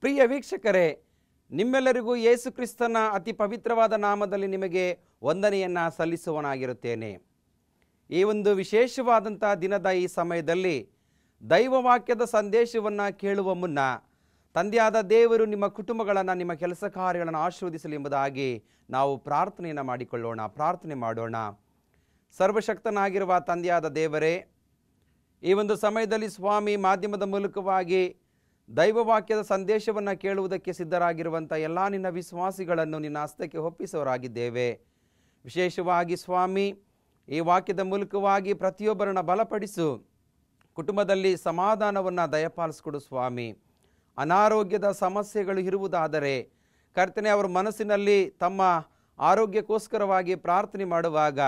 ಪ್ರಿಯ ವೀಕ್ಷಕರೇ, ನಿಮ್ಮೆಲ್ಲರಿಗೂ ಯೇಸು ಕ್ರಿಸ್ತನ ಅತಿ ಪವಿತ್ರವಾದ ನಾಮದಲ್ಲಿ ನಿಮಗೆ ವಂದನೆಯನ್ನು ಸಲ್ಲಿಸುವನಾಗಿರುತ್ತೇನೆ. ಈ ಒಂದು ವಿಶೇಷವಾದಂಥ ದಿನದ ಈ ಸಮಯದಲ್ಲಿ ದೈವವಾಕ್ಯದ ಸಂದೇಶವನ್ನು ಕೇಳುವ ಮುನ್ನ ತಂದೆಯಾದ ದೇವರು ನಿಮ್ಮ ಕುಟುಂಬಗಳನ್ನು, ನಿಮ್ಮ ಕೆಲಸ ಕಾರ್ಯಗಳನ್ನು ಆಶೀರ್ವದಿಸಲಿ ಎಂಬುದಾಗಿ ನಾವು ಪ್ರಾರ್ಥನೆಯನ್ನು ಮಾಡಿಕೊಳ್ಳೋಣ. ಪ್ರಾರ್ಥನೆ ಮಾಡೋಣ. ಸರ್ವಶಕ್ತನಾಗಿರುವ ತಂದೆಯಾದ ದೇವರೇ, ಈ ಒಂದು ಸಮಯದಲ್ಲಿ ಸ್ವಾಮಿ ಮಾಧ್ಯಮದ ಮೂಲಕವಾಗಿ ದೈವವಾಕ್ಯದ ಸಂದೇಶವನ್ನು ಕೇಳುವುದಕ್ಕೆ ಸಿದ್ಧರಾಗಿರುವಂಥ ಎಲ್ಲ ನಿನ್ನ ವಿಶ್ವಾಸಿಗಳನ್ನು ನಿನ್ನ ಹಸ್ತಕ್ಕೆ ಒಪ್ಪಿಸೋರಾಗಿದ್ದೇವೆ. ವಿಶೇಷವಾಗಿ ಸ್ವಾಮಿ, ಈ ವಾಕ್ಯದ ಮೂಲಕವಾಗಿ ಪ್ರತಿಯೊಬ್ಬರನ್ನು ಬಲಪಡಿಸು, ಕುಟುಂಬದಲ್ಲಿ ಸಮಾಧಾನವನ್ನು ದಯಪಾಲಿಸಿಕೊಡು ಸ್ವಾಮಿ. ಅನಾರೋಗ್ಯದ ಸಮಸ್ಯೆಗಳು ಇರುವುದಾದರೆ ಕರ್ತನೆ, ಅವರ ಮನಸ್ಸಿನಲ್ಲಿ ತಮ್ಮ ಆರೋಗ್ಯಕ್ಕೋಸ್ಕರವಾಗಿ ಪ್ರಾರ್ಥನೆ ಮಾಡುವಾಗ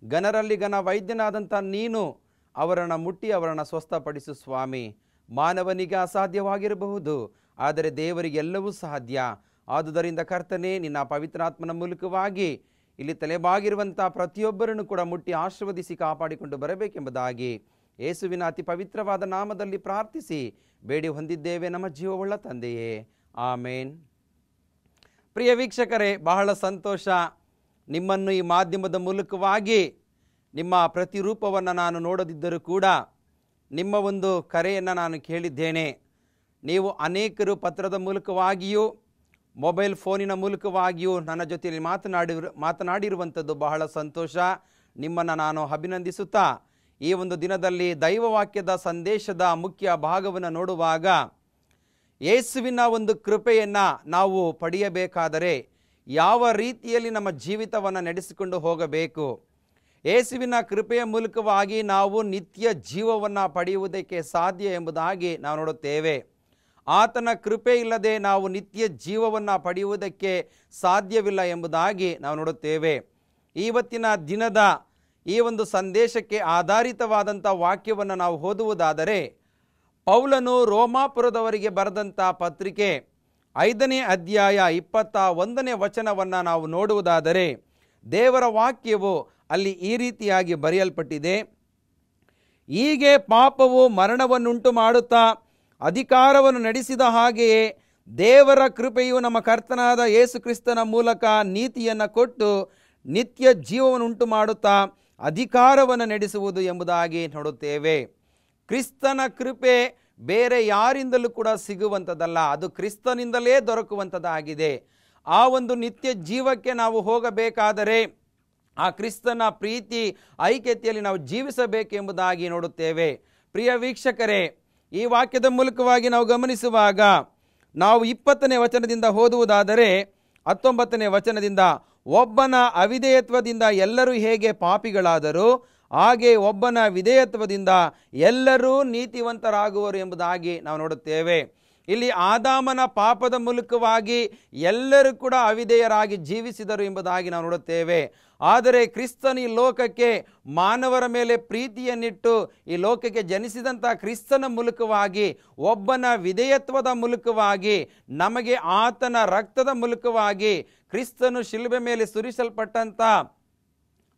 ಗಣರಲ್ಲಿ ಘನ ವೈದ್ಯನಾದಂಥ ನೀನು ಅವರನ್ನು ಮುಟ್ಟಿ ಅವರನ್ನು ಸ್ವಸ್ಥಪಡಿಸು ಸ್ವಾಮಿ. ಮಾನವನಿಗೆ ಅಸಾಧ್ಯವಾಗಿರಬಹುದು, ಆದರೆ ದೇವರಿಗೆ ಎಲ್ಲವೂ ಸಾಧ್ಯ. ಆದುದರಿಂದ ಕರ್ತನೆ, ನಿನ್ನ ಪವಿತ್ರಾತ್ಮನ ಮೂಲಕವಾಗಿ ಇಲ್ಲಿ ತಲೆಬಾಗಿರುವಂಥ ಪ್ರತಿಯೊಬ್ಬರನ್ನು ಕೂಡ ಮುಟ್ಟಿ ಆಶೀರ್ವದಿಸಿ ಕಾಪಾಡಿಕೊಂಡು ಬರಬೇಕೆಂಬುದಾಗಿ ಯೇಸುವಿನ ಅತಿ ಪವಿತ್ರವಾದ ನಾಮದಲ್ಲಿ ಪ್ರಾರ್ಥಿಸಿ ಬೇಡಿ ಹೊಂದಿದ್ದೇವೆ ನಮ್ಮ ಜೀವವುಳ್ಳ ತಂದೆಯೇ, ಆಮೇನ್. ಪ್ರಿಯ ವೀಕ್ಷಕರೇ, ಬಹಳ ಸಂತೋಷ. ನಿಮ್ಮನ್ನು ಈ ಮಾಧ್ಯಮದ ಮೂಲಕವಾಗಿ ನಿಮ್ಮ ಪ್ರತಿರೂಪವನ್ನು ನಾನು ನೋಡದಿದ್ದರೂ ಕೂಡ ನಿಮ್ಮ ಒಂದು ಕರೆಯನ್ನು ನಾನು ಕೇಳಿದ್ದೇನೆ. ನೀವು ಅನೇಕರು ಪತ್ರದ ಮೂಲಕವಾಗಿಯೂ ಮೊಬೈಲ್ ಫೋನಿನ ಮೂಲಕವಾಗಿಯೂ ನನ್ನ ಜೊತೆಯಲ್ಲಿ ಮಾತನಾಡಿರುವಂಥದ್ದು ಬಹಳ ಸಂತೋಷ. ನಿಮ್ಮನ್ನು ನಾನು ಅಭಿನಂದಿಸುತ್ತಾ ಈ ಒಂದು ದಿನದಲ್ಲಿ ದೈವವಾಕ್ಯದ ಸಂದೇಶದ ಮುಖ್ಯ ಭಾಗವನ್ನು ನೋಡುವಾಗ, ಯೇಸುವಿನ ಒಂದು ಕೃಪೆಯನ್ನು ನಾವು ಪಡೆಯಬೇಕಾದರೆ ಯಾವ ರೀತಿಯಲ್ಲಿ ನಮ್ಮ ಜೀವಿತವನ್ನು ನಡೆಸಿಕೊಂಡು ಹೋಗಬೇಕು, ಯೇಸುವಿನ ಕೃಪೆಯ ಮೂಲಕವಾಗಿ ನಾವು ನಿತ್ಯ ಜೀವವನ್ನು ಪಡೆಯುವುದಕ್ಕೆ ಸಾಧ್ಯ ಎಂಬುದಾಗಿ ನಾವು ನೋಡುತ್ತೇವೆ. ಆತನ ಕೃಪೆ ಇಲ್ಲದೆ ನಾವು ನಿತ್ಯ ಜೀವವನ್ನು ಪಡೆಯುವುದಕ್ಕೆ ಸಾಧ್ಯವಿಲ್ಲ ಎಂಬುದಾಗಿ ನಾವು ನೋಡುತ್ತೇವೆ. ಇವತ್ತಿನ ದಿನದ ಈ ಒಂದು ಸಂದೇಶಕ್ಕೆ ಆಧಾರಿತವಾದಂಥ ವಾಕ್ಯವನ್ನು ನಾವು ಓದುವುದಾದರೆ, ಪೌಲನು ರೋಮಾಪುರದವರಿಗೆ ಬರೆದಂಥ ಪತ್ರಿಕೆ 5ನೇ ಅಧ್ಯಾಯ 21ನೇ ವಚನವನ್ನು ನಾವು ನೋಡುವುದಾದರೆ, ದೇವರ ವಾಕ್ಯವು ಅಲ್ಲಿ ಈ ರೀತಿಯಾಗಿ ಬರೆಯಲ್ಪಟ್ಟಿದೆ. ಹೀಗೆ ಪಾಪವು ಮರಣವನ್ನುಂಟು ಮಾಡುತ್ತಾ ಅಧಿಕಾರವನ್ನು ನಡೆಸಿದ ಹಾಗೆಯೇ ದೇವರ ಕೃಪೆಯು ನಮ್ಮ ಕರ್ತನಾದ ಯೇಸು ಕ್ರಿಸ್ತನ ಮೂಲಕ ನೀತಿಯನ್ನು ಕೊಟ್ಟು ನಿತ್ಯ ಜೀವವನ್ನುಂಟು ಮಾಡುತ್ತಾ ಅಧಿಕಾರವನ್ನು ನಡೆಸುವುದು ಎಂಬುದಾಗಿ ನೋಡುತ್ತೇವೆ. ಕ್ರಿಸ್ತನ ಕೃಪೆ ಬೇರೆ ಯಾರಿಂದಲೂ ಕೂಡ ಸಿಗುವಂಥದ್ದಲ್ಲ, ಅದು ಕ್ರಿಸ್ತನಿಂದಲೇ ದೊರಕುವಂಥದ್ದಾಗಿದೆ. ಆ ಒಂದು ನಿತ್ಯ ಜೀವಕ್ಕೆ ನಾವು ಹೋಗಬೇಕಾದರೆ ಆ ಕ್ರಿಸ್ತನ ಪ್ರೀತಿ ಐಕ್ಯತೆಯಲ್ಲಿ ನಾವು ಜೀವಿಸಬೇಕೆಂಬುದಾಗಿ ನೋಡುತ್ತೇವೆ. ಪ್ರಿಯ ವೀಕ್ಷಕರೇ, ಈ ವಾಕ್ಯದ ಮೂಲಕವಾಗಿ ನಾವು ಗಮನಿಸುವಾಗ ನಾವು 20ನೇ ವಚನದಿಂದ ಓದುವುದಾದರೆ 19ನೇ ವಚನದಿಂದ, ಒಬ್ಬನ ಅವಿಧೇಯತ್ವದಿಂದ ಎಲ್ಲರೂ ಹೇಗೆ ಪಾಪಿಗಳಾದರೂ ಹಾಗೆ ಒಬ್ಬನ ವಿಧೇಯತ್ವದಿಂದ ಎಲ್ಲರೂ ನೀತಿವಂತರಾಗುವರು ಎಂಬುದಾಗಿ ನಾವು ನೋಡುತ್ತೇವೆ. ಇಲ್ಲಿ ಆದಾಮನ ಪಾಪದ ಮೂಲಕವಾಗಿ ಎಲ್ಲರೂ ಕೂಡ ಅವಿಧೇಯರಾಗಿ ಜೀವಿಸಿದರು ಎಂಬುದಾಗಿ ನಾವು ನೋಡುತ್ತೇವೆ. ಆದರೆ ಕ್ರಿಸ್ತನ ಈ ಲೋಕಕ್ಕೆ ಮಾನವರ ಮೇಲೆ ಪ್ರೀತಿಯನ್ನಿಟ್ಟು ಈ ಲೋಕಕ್ಕೆ ಜನಿಸಿದಂಥ ಕ್ರಿಸ್ತನ ಮೂಲಕವಾಗಿ, ಒಬ್ಬನ ವಿಧೇಯತ್ವದ ಮೂಲಕವಾಗಿ, ನಮಗೆ ಆತನ ರಕ್ತದ ಮೂಲಕವಾಗಿ, ಕ್ರಿಸ್ತನು ಶಿಲುಬೆ ಮೇಲೆ ಸುರಿಸಲ್ಪಟ್ಟಂಥ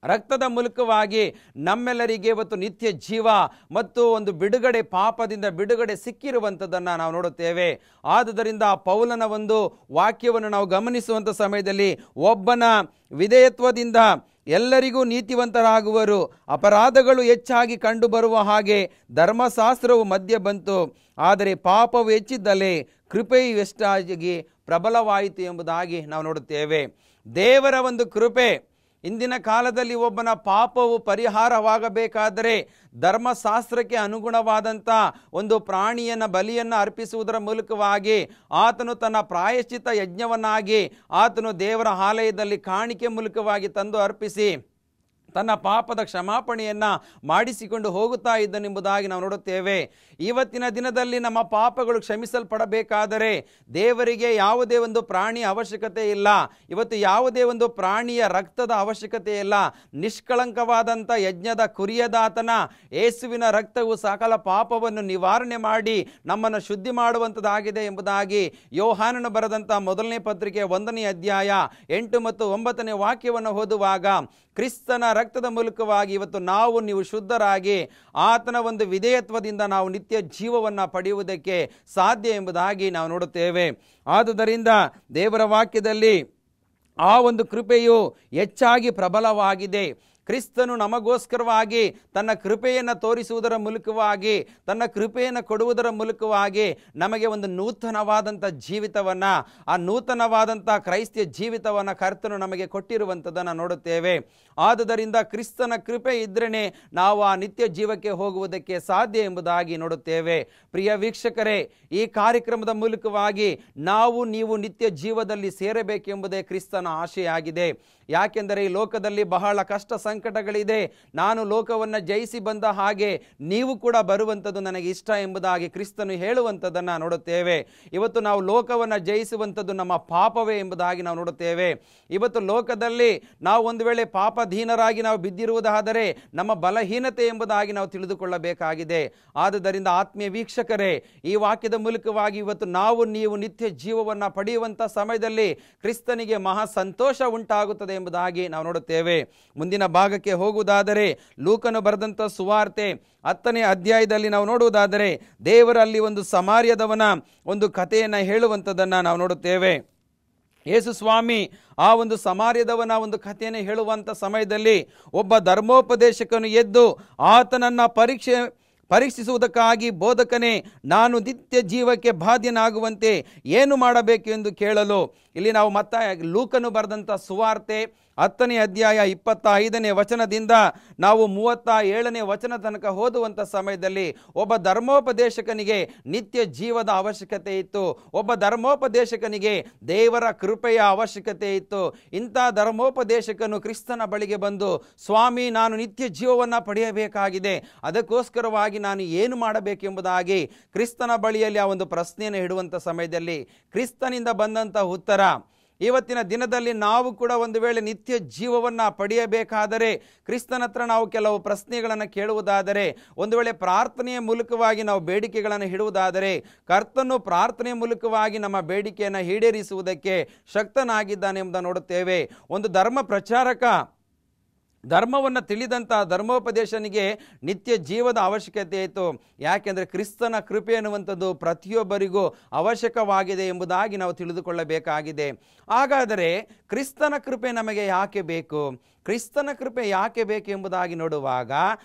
ರಕ್ತದ ಮೂಲಕವಾಗಿ ನಮ್ಮೆಲ್ಲರಿಗೆ ಇವತ್ತು ನಿತ್ಯ ಜೀವ ಮತ್ತು ಒಂದು ಬಿಡುಗಡೆ, ಪಾಪದಿಂದ ಬಿಡುಗಡೆ ಸಿಕ್ಕಿರುವಂಥದ್ದನ್ನು ನಾವು ನೋಡುತ್ತೇವೆ. ಆದುದರಿಂದ ಪೌಲನ ಒಂದು ವಾಕ್ಯವನ್ನು ನಾವು ಗಮನಿಸುವಂಥ ಸಮಯದಲ್ಲಿ, ಒಬ್ಬನ ವಿಧೇಯತ್ವದಿಂದ ಎಲ್ಲರಿಗೂ ನೀತಿವಂತರಾಗುವರು, ಅಪರಾಧಗಳು ಹೆಚ್ಚಾಗಿ ಕಂಡುಬರುವ ಹಾಗೆ ಧರ್ಮಶಾಸ್ತ್ರವು ಮಧ್ಯೆ ಬಂತು, ಆದರೆ ಪಾಪವು ಹೆಚ್ಚಿದ್ದಲೇ ಕೃಪೆಯು ಎಷ್ಟಾಗಿ ಪ್ರಬಲವಾಯಿತು ಎಂಬುದಾಗಿ ನಾವು ನೋಡುತ್ತೇವೆ. ದೇವರ ಒಂದು ಕೃಪೆ, ಇಂದಿನ ಕಾಲದಲ್ಲಿ ಒಬ್ಬನ ಪಾಪವು ಪರಿಹಾರವಾಗಬೇಕಾದರೆ ಧರ್ಮಶಾಸ್ತ್ರಕ್ಕೆ ಅನುಗುಣವಾದಂಥ ಒಂದು ಪ್ರಾಣಿಯನ್ನು ಬಲಿಯನ್ನು ಅರ್ಪಿಸುವುದರ ಮೂಲಕವಾಗಿ ಆತನು ತನ್ನ ಪ್ರಾಯಶ್ಚಿತ್ತ ಯಜ್ಞವನ್ನಾಗಿ ಆತನು ದೇವರ ಆಲಯದಲ್ಲಿ ಕಾಣಿಕೆ ಮೂಲಕವಾಗಿ ತಂದು ಅರ್ಪಿಸಿ ತನ್ನ ಪಾಪದ ಕ್ಷಮಾಪಣೆಯನ್ನು ಮಾಡಿಸಿಕೊಂಡು ಹೋಗುತ್ತಾ ಇದ್ದನೆಂಬುದಾಗಿ ನಾವು ನೋಡುತ್ತೇವೆ. ಇವತ್ತಿನ ದಿನದಲ್ಲಿ ನಮ್ಮ ಪಾಪಗಳು ಕ್ಷಮಿಸಲ್ಪಡಬೇಕಾದರೆ ದೇವರಿಗೆ ಯಾವುದೇ ಒಂದು ಪ್ರಾಣಿಯ ಅವಶ್ಯಕತೆ ಇಲ್ಲ. ಇವತ್ತು ಯಾವುದೇ ಒಂದು ಪ್ರಾಣಿಯ ರಕ್ತದ ಅವಶ್ಯಕತೆ ಇಲ್ಲ. ನಿಷ್ಕಳಂಕವಾದಂಥ ಯಜ್ಞದ ಕುರಿಯದಾತನ ಯೇಸುವಿನ ರಕ್ತವು ಸಕಲ ಪಾಪವನ್ನು ನಿವಾರಣೆ ಮಾಡಿ ನಮ್ಮನ್ನು ಶುದ್ಧಿ ಮಾಡುವಂಥದ್ದಾಗಿದೆ ಎಂಬುದಾಗಿ ಯೋಹಾನನು ಬರೆದಂಥ ಮೊದಲನೇ ಪತ್ರಿಕೆ 1ನೇ ಅಧ್ಯಾಯ 8 ಮತ್ತು 9ನೇ ವಾಕ್ಯವನ್ನು ಓದುವಾಗ ಕ್ರಿಸ್ತನ ರಕ್ತದ ಮೂಲಕವಾಗಿ ಇವತ್ತು ನೀವು ಶುದ್ಧರಾಗಿ ಆತನ ಒಂದು ವಿಧೇಯತ್ವದಿಂದ ನಾವು ನಿತ್ಯ ಜೀವವನ್ನು ಪಡೆಯುವುದಕ್ಕೆ ಸಾಧ್ಯ ಎಂಬುದಾಗಿ ನಾವು ನೋಡುತ್ತೇವೆ. ಆದುದರಿಂದ ದೇವರ ವಾಕ್ಯದಲ್ಲಿ ಆ ಒಂದು ಕೃಪೆಯು ಹೆಚ್ಚಾಗಿ ಪ್ರಬಲವಾಗಿದೆ. ಕ್ರಿಸ್ತನು ನಮಗೋಸ್ಕರವಾಗಿ ತನ್ನ ಕೃಪೆಯನ್ನು ತೋರಿಸುವುದರ ಮೂಲಕವಾಗಿ, ತನ್ನ ಕೃಪೆಯನ್ನು ಕೊಡುವುದರ ಮೂಲಕವಾಗಿ ನಮಗೆ ಒಂದು ನೂತನವಾದಂಥ ಜೀವಿತವನ್ನು, ಆ ನೂತನವಾದಂಥ ಕ್ರೈಸ್ತ ಜೀವಿತವನ್ನು ಕರ್ತನು ನಮಗೆ ಕೊಟ್ಟಿರುವಂಥದ್ದನ್ನು ನೋಡುತ್ತೇವೆ. ಆದುದರಿಂದ ಕ್ರಿಸ್ತನ ಕೃಪೆ ಇದ್ರೇ ನಾವು ಆ ನಿತ್ಯ ಜೀವಕ್ಕೆ ಹೋಗುವುದಕ್ಕೆ ಸಾಧ್ಯ ಎಂಬುದಾಗಿ ನೋಡುತ್ತೇವೆ. ಪ್ರಿಯ ವೀಕ್ಷಕರೇ, ಈ ಕಾರ್ಯಕ್ರಮದ ಮೂಲಕವಾಗಿ ನೀವು ನಿತ್ಯ ಜೀವದಲ್ಲಿ ಸೇರಬೇಕೆಂಬುದೇ ಕ್ರಿಸ್ತನ ಆಶೆಯಾಗಿದೆ. ಯಾಕೆಂದರೆ ಈ ಲೋಕದಲ್ಲಿ ಬಹಳ ಕಷ್ಟ ಸಂಕಟಗಳಿದೆ. ನಾನು ಲೋಕವನ್ನು ಜಯಿಸಿ ಬಂದ ಹಾಗೆ ನೀವು ಕೂಡ ಬರುವಂಥದ್ದು ನನಗೆ ಇಷ್ಟ ಎಂಬುದಾಗಿ ಕ್ರಿಸ್ತನು ಹೇಳುವಂಥದ್ದನ್ನು ನೋಡುತ್ತೇವೆ. ಇವತ್ತು ನಾವು ಲೋಕವನ್ನು ಜಯಿಸುವಂಥದ್ದು ನಮ್ಮ ಪಾಪವೇ ಎಂಬುದಾಗಿ ನಾವು ನೋಡುತ್ತೇವೆ. ಇವತ್ತು ಲೋಕದಲ್ಲಿ ನಾವು ಒಂದು ವೇಳೆ ಪಾಪಧೀನರಾಗಿ ನಾವು ಬಿದ್ದಿರುವುದಾದರೆ ನಮ್ಮ ಬಲಹೀನತೆ ಎಂಬುದಾಗಿ ನಾವು ತಿಳಿದುಕೊಳ್ಳಬೇಕಾಗಿದೆ. ಆದುದರಿಂದ ಆತ್ಮೀಯ ವೀಕ್ಷಕರೇ, ಈ ವಾಕ್ಯದ ಮೂಲಕವಾಗಿ ಇವತ್ತು ನೀವು ನಿತ್ಯ ಜೀವವನ್ನು ಪಡೆಯುವಂಥ ಸಮಯದಲ್ಲಿ ಕ್ರಿಸ್ತನಿಗೆ ಮಹಾ ಸಂತೋಷ ಉಂಟಾಗುತ್ತದೆ ಎಂಬುದಾಗಿ ನಾವು ನೋಡುತ್ತೇವೆ. ಮುಂದಿನ ಭಾಗಕ್ಕೆ ಹೋಗುವುದಾದರೆ ಲೂಕನು ಬರೆದಂಥ ಸುವಾರ್ತೆ 10ನೇ ಅಧ್ಯಾಯದಲ್ಲಿ ನಾವು ನೋಡುವುದಾದರೆ ದೇವರಲ್ಲಿ ಒಂದು ಸಮಾರ್ಯದವನ ಒಂದು ಕಥೆಯನ್ನು ಹೇಳುವಂಥದ್ದನ್ನು ನಾವು ನೋಡುತ್ತೇವೆ. ಯೇಸು ಸ್ವಾಮಿ ಆ ಒಂದು ಸಮಾರ್ಯದವನ ಒಂದು ಕಥೆಯನ್ನು ಹೇಳುವಂಥ ಸಮಯದಲ್ಲಿ ಒಬ್ಬ ಧರ್ಮೋಪದೇಶಕನು ಎದ್ದು ಆತನನ್ನು ಪರೀಕ್ಷಿಸುವುದಕ್ಕಾಗಿ, ಬೋಧಕನೇ, ನಾನು ನಿತ್ಯ ಜೀವಕ್ಕೆ ಬಾಧ್ಯನಾಗುವಂತೆ ಏನು ಮಾಡಬೇಕು ಎಂದು ಕೇಳಲು, ಇಲ್ಲಿ ನಾವು ಲೂಕನು ಬರೆದಂಥ ಸುವಾರ್ತೆ 10ನೇ ಅಧ್ಯಾಯ 25ನೇ ವಚನದಿಂದ ನಾವು 37ನೇ ವಚನ ತನಕ ಓದುವಂಥ ಸಮಯದಲ್ಲಿ ಒಬ್ಬ ಧರ್ಮೋಪದೇಶಕನಿಗೆ ನಿತ್ಯ ಜೀವದ ಅವಶ್ಯಕತೆ ಇತ್ತು. ಒಬ್ಬ ಧರ್ಮೋಪದೇಶಕನಿಗೆ ದೇವರ ಕೃಪೆಯ ಅವಶ್ಯಕತೆ ಇತ್ತು. ಇಂಥ ಧರ್ಮೋಪದೇಶಕನು ಕ್ರಿಸ್ತನ ಬಳಿಗೆ ಬಂದು, ಸ್ವಾಮಿ, ನಾನು ನಿತ್ಯ ಜೀವವನ್ನು ಪಡೆಯಬೇಕಾಗಿದೆ, ಅದಕ್ಕೋಸ್ಕರವಾಗಿ ನಾನು ಏನು ಮಾಡಬೇಕೆಂಬುದಾಗಿ ಕ್ರಿಸ್ತನ ಬಳಿಯಲ್ಲಿ ಆ ಒಂದು ಪ್ರಶ್ನೆಯನ್ನು ಇಡುವಂಥ ಸಮಯದಲ್ಲಿ ಕ್ರಿಸ್ತನಿಂದ ಬಂದಂಥ ಉತ್ತರ, ಇವತ್ತಿನ ದಿನದಲ್ಲಿ ನಾವು ಕೂಡ ಒಂದು ವೇಳೆ ನಿತ್ಯ ಜೀವವನ್ನು ಪಡೆಯಬೇಕಾದರೆ ಕ್ರಿಸ್ತನ ಹತ್ರ ನಾವು ಕೆಲವು ಪ್ರಶ್ನೆಗಳನ್ನು ಕೇಳುವುದಾದರೆ, ಒಂದು ವೇಳೆ ಪ್ರಾರ್ಥನೆಯ ಮೂಲಕವಾಗಿ ನಾವು ಬೇಡಿಕೆಗಳನ್ನು ಇಡುವುದಾದರೆ ಕರ್ತನು ಪ್ರಾರ್ಥನೆಯ ಮೂಲಕವಾಗಿ ನಮ್ಮ ಬೇಡಿಕೆಯನ್ನು ಈಡೇರಿಸುವುದಕ್ಕೆ ಶಕ್ತನಾಗಿದ್ದಾನೆ ಎಂಬುದನ್ನು ನೋಡುತ್ತೇವೆ. ಒಂದು ಧರ್ಮ ಪ್ರಚಾರಕ, ಧರ್ಮವನ್ನು ತಿಳಿದಂಥ ಧರ್ಮೋಪದೇಶನಿಗೆ ನಿತ್ಯ ಜೀವದ ಅವಶ್ಯಕತೆ ಇತ್ತು. ಯಾಕೆಂದರೆ ಕ್ರಿಸ್ತನ ಕೃಪೆ ಅನ್ನುವಂಥದ್ದು ಪ್ರತಿಯೊಬ್ಬರಿಗೂ ಅವಶ್ಯಕವಾಗಿದೆ ಎಂಬುದಾಗಿ ನಾವು ತಿಳಿದುಕೊಳ್ಳಬೇಕಾಗಿದೆ. ಹಾಗಾದರೆ ಕ್ರಿಸ್ತನ ಕೃಪೆ ನಮಗೆ ಯಾಕೆ ಬೇಕು? ಕ್ರಿಸ್ತನ ಕೃಪೆ ಯಾಕೆ ಬೇಕು ಎಂಬುದಾಗಿ ನೋಡುವಾಗ,